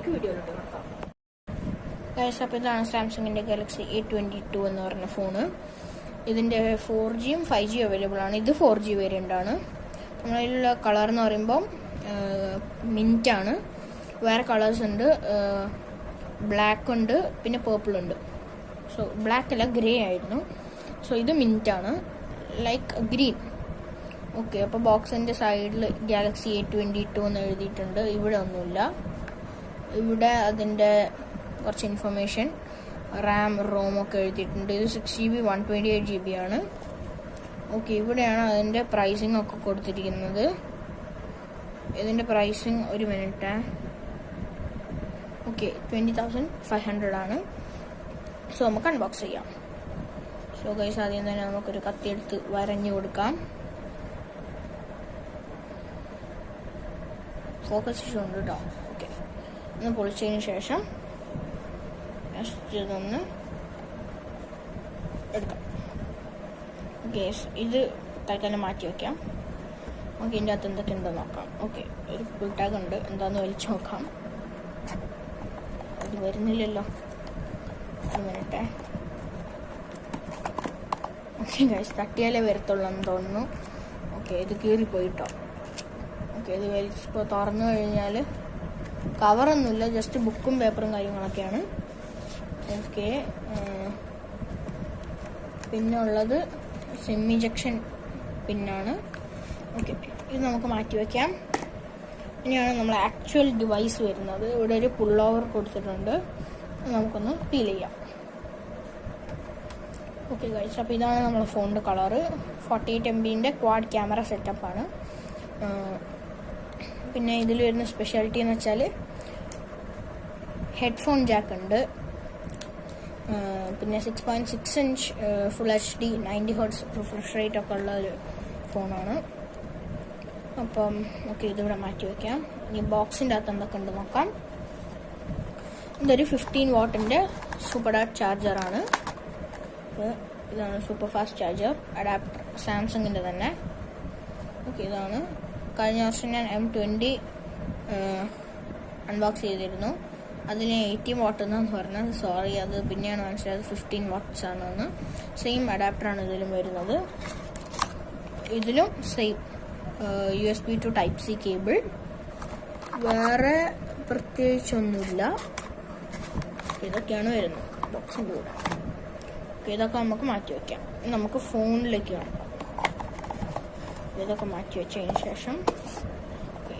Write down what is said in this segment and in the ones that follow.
നമുക്ക് വീഡിയോയിലോട്ട് നോക്കാം. അപ്പോൾ ഇതാണ് സാംസങ്ങിൻ്റെ ഗാലക്സി A22 എന്ന് പറഞ്ഞ ഫോണ്. ഇതിൻ്റെ 4Gയും 5G അവൈലബിൾ ആണ്. ഇത് 4G വേരിയൻ്റ് ആണ്. നമ്മളിലുള്ള കളർ എന്ന് പറയുമ്പം മിൻറ്റാണ്. വേറെ കളേഴ്സ് ഉണ്ട്, ബ്ലാക്ക് ഉണ്ട്, പിന്നെ പേർപ്പിൾ ഉണ്ട്. സോ ബ്ലാക്ക് അല്ല, ഗ്രേ ആയിരുന്നു. സോ ഇത് മിൻറ്റാണ്, ലൈക്ക് ഗ്രീൻ. ഓക്കെ, അപ്പോൾ ബോക്സിൻ്റെ സൈഡിൽ ഗാലക്സി A22 എന്ന് എഴുതിയിട്ടുണ്ട്. ഇവിടെ ഒന്നുമില്ല. ഇവിടെ അതിൻ്റെ കുറച്ച് ഇൻഫർമേഷൻ, റാം, റോം ഒക്കെ എഴുതിയിട്ടുണ്ട്. ഇത് 6GB 128GB ആണ്. ഓക്കെ, ഇവിടെയാണ് അതിൻ്റെ പ്രൈസിങ് ഒക്കെ കൊടുത്തിരിക്കുന്നത്. ഇതിൻ്റെ പ്രൈസിങ് ഒരു മിനിറ്റ്. ഓക്കെ, 20,500 ആണ്. സോ നമുക്ക് അൺബോക്സ് ചെയ്യാം. സോ ഗൈസ്, ആദ്യം തന്നെ നമുക്കൊരു കത്തിയെടുത്ത് വരഞ്ഞു കൊടുക്കാം. ഫോക്കസ് ഇഷ്യൂ ഉണ്ട് കേട്ടോ. ഓക്കെ, ഒന്ന് പൊളിച്ചതിന് ശേഷം ജസ്റ്റ് ഇതൊന്ന് എടുക്കാം. ഓക്കെ, ഇത് തൽക്കാലം മാറ്റി വയ്ക്കാം. ഓക്കെ, ഇതിൻ്റെ അകത്ത് എന്തൊക്കെ ഉണ്ടോ നോക്കാം. ഓക്കെ, ഒരു ഫുൾ ടാഗ് ഉണ്ട്, എന്താണെന്ന് വലിച്ചു നോക്കാം. അത് വരുന്നില്ലല്ലോ, ഒരു മിനിറ്റ്. ഓക്കെ ഗൈസ്, തട്ടിയാലേ വരത്തുള്ളൂ എന്ന് തോന്നുന്നു. ഓക്കെ, ഇത് കീറിപ്പോയിട്ടോ. ഓക്കെ, ഇത് വലിച്ചിപ്പോൾ തുറന്നു കഴിഞ്ഞാൽ കവറൊന്നുമില്ല, ജസ്റ്റ് ബുക്കും പേപ്പറും കാര്യങ്ങളൊക്കെയാണ്. ഓക്കെ, പിന്നെ ഉള്ളത് സിം ഇജക്ഷൻ പിന്നാണ്. ഓക്കെ, ഇത് നമുക്ക് മാറ്റി വയ്ക്കാം. ഇനിയാണ് നമ്മൾ ആക്ച്വൽ ഡിവൈസ് വരുന്നത്. ഇവിടെ ഒരു പുൾ ഓവർ കൊടുത്തിട്ടുണ്ട്, നമുക്കൊന്ന് പീൽ ചെയ്യാം. ഓക്കെ ഗൈസ്, അപ്പോൾ ഇതാണ് നമ്മുടെ ഫോണിൻ്റെ കളറ്. 48 MBൻ്റെ ക്വാഡ് ക്യാമറ സെറ്റപ്പാണ്. പിന്നെ ഇതിൽ വരുന്ന സ്പെഷ്യാലിറ്റി എന്ന് വെച്ചാൽ ഹെഡ്ഫോൺ ജാക്ക് ഉണ്ട്. പിന്നെ 6.6 inch full HD 90 Hz refresh rate ഒക്കെ ഉള്ള ഒരു ഫോണാണ്. അപ്പം ഓക്കെ, ഇതിവിടെ മാറ്റി വയ്ക്കാം. ഇനി ബോക്സിൻ്റെ അകത്ത് എന്തൊക്കെ ഉണ്ട് നോക്കാം. ഇതൊരു 15 വാട്ടിൻ്റെ സൂപ്പർ ഡാറ്റ് ചാർജറാണ്. അപ്പോൾ ഇതാണ് സൂപ്പർ ഫാസ്റ്റ് ചാർജർ അഡാപ്റ്റർ, സാംസങ്ങിൻ്റെ തന്നെ. ഓക്കെ, ഇതാണ്. കഴിഞ്ഞ വർഷം ഞാൻ M20 അൺബോക്സ് ചെയ്തിരുന്നു. അതിന് 80 വാട്ട് എന്നാണ് പറഞ്ഞത്. സോറി, അത് പിന്നെയാണ് മനസ്സിലായത് 15 വാട്ട്സ് ആണെന്ന്. സെയിം അഡാപ്റ്ററാണ് ഇതിലും വരുന്നത്. ഇതിലും same USB to Type-C cable. വേറെ പ്രത്യേകിച്ചൊന്നുമില്ല. ഇതൊക്കെയാണ് വരുന്നത് ബോക്സിൻ്റെ കൂടെ. ഓക്കെ, ഇതൊക്കെ നമുക്ക് മാറ്റി വയ്ക്കാം. നമുക്ക് ഫോണിലേക്ക് കാണാം. ഇതൊക്കെ മാറ്റി വെച്ചതിന് ശേഷം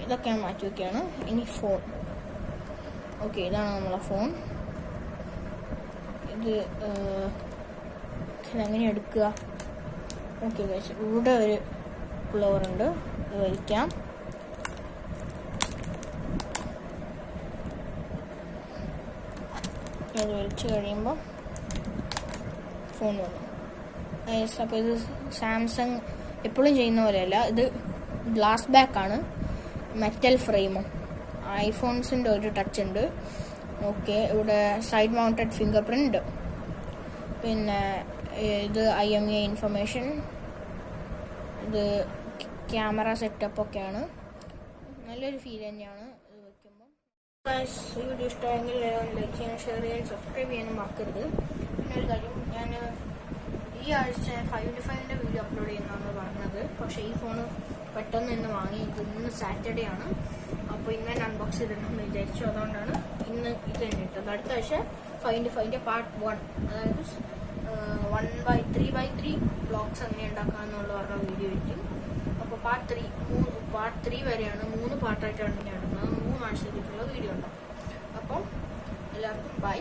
ഇതൊക്കെയാണ് മാറ്റി വയ്ക്കുകയാണ്. ഇനി ഫോൺ. ഓക്കെ, ഇതാണ് നമ്മളെ ഫോൺ. ഇത് എങ്ങനെ എടുക്കുക? ഓക്കെ ഗൈസ്, ഇവിടെ ഒരു ഫ്ലോർ ഉണ്ട്, ഇത് വലിക്കാം. ഇത് വലിച്ചു കഴിയുമ്പോൾ ഫോൺ വന്നു. അപ്പോൾ ഇത് സാംസങ് എപ്പോഴും ചെയ്യുന്ന പോലെയല്ല, ഇത് ഗ്ലാസ് ബാക്കാണ്, മെറ്റൽ ഫ്രെയിമും. ഐഫോൺസിൻ്റെ ഒരു ടച്ച് ഉണ്ട്. ഓക്കെ, ഇവിടെ സൈഡ് മൗണ്ടഡ് ഫിംഗർ പ്രിൻ്റ്. പിന്നെ ഇത് IMEI ഇൻഫർമേഷൻ. ഇത് ക്യാമറ സെറ്റപ്പൊക്കെയാണ്. നല്ലൊരു ഫീൽ തന്നെയാണ് ഇത് വയ്ക്കുമ്പോൾ. ഈ വീഡിയോ ഇഷ്ടമായെങ്കിൽ ലൈക്ക് ചെയ്യാൻ, ഷെയർ ചെയ്യാൻ, സബ്സ്ക്രൈബ് ചെയ്യാനും മറക്കരുത്. പിന്നെ ഒരു കാര്യം, ഞാൻ ഈ ആഴ്ച 5-5ൻ്റെ വീഡിയോ അപ്ലോഡ് ചെയ്യുന്നതാണ് പറഞ്ഞത്. പക്ഷേ ഈ ഫോണ് പെട്ടെന്ന് ഇന്ന് വാങ്ങി. ഇന്ന് സാറ്റർഡേ ആണ്. അപ്പോൾ ഇന്ന് തന്നെ അൺബോക്സ് ചെയ്തിട്ടുണ്ടെന്ന് വിചാരിച്ചു. അതുകൊണ്ടാണ് ഇന്ന് ഇത് തന്നെ ഇട്ടത്. അടുത്ത ആഴ്ച 5-5ൻ്റെ പാർട്ട് 1, അതായത് 3x3 ബ്ലോഗ്സ് എങ്ങനെ ഉണ്ടാക്കാമെന്നുള്ള പറഞ്ഞ വീഡിയോ ആയിരിക്കും. അപ്പോൾ പാർട്ട് 3 വരെയാണ്, 3 പാർട്ടായിട്ടാണ് ഞാൻ ഇടുന്നത്. 3 ആഴ്ചത്തേക്കുള്ള വീഡിയോ ഉണ്ടാവും. അപ്പം എല്ലാവർക്കും ബൈ.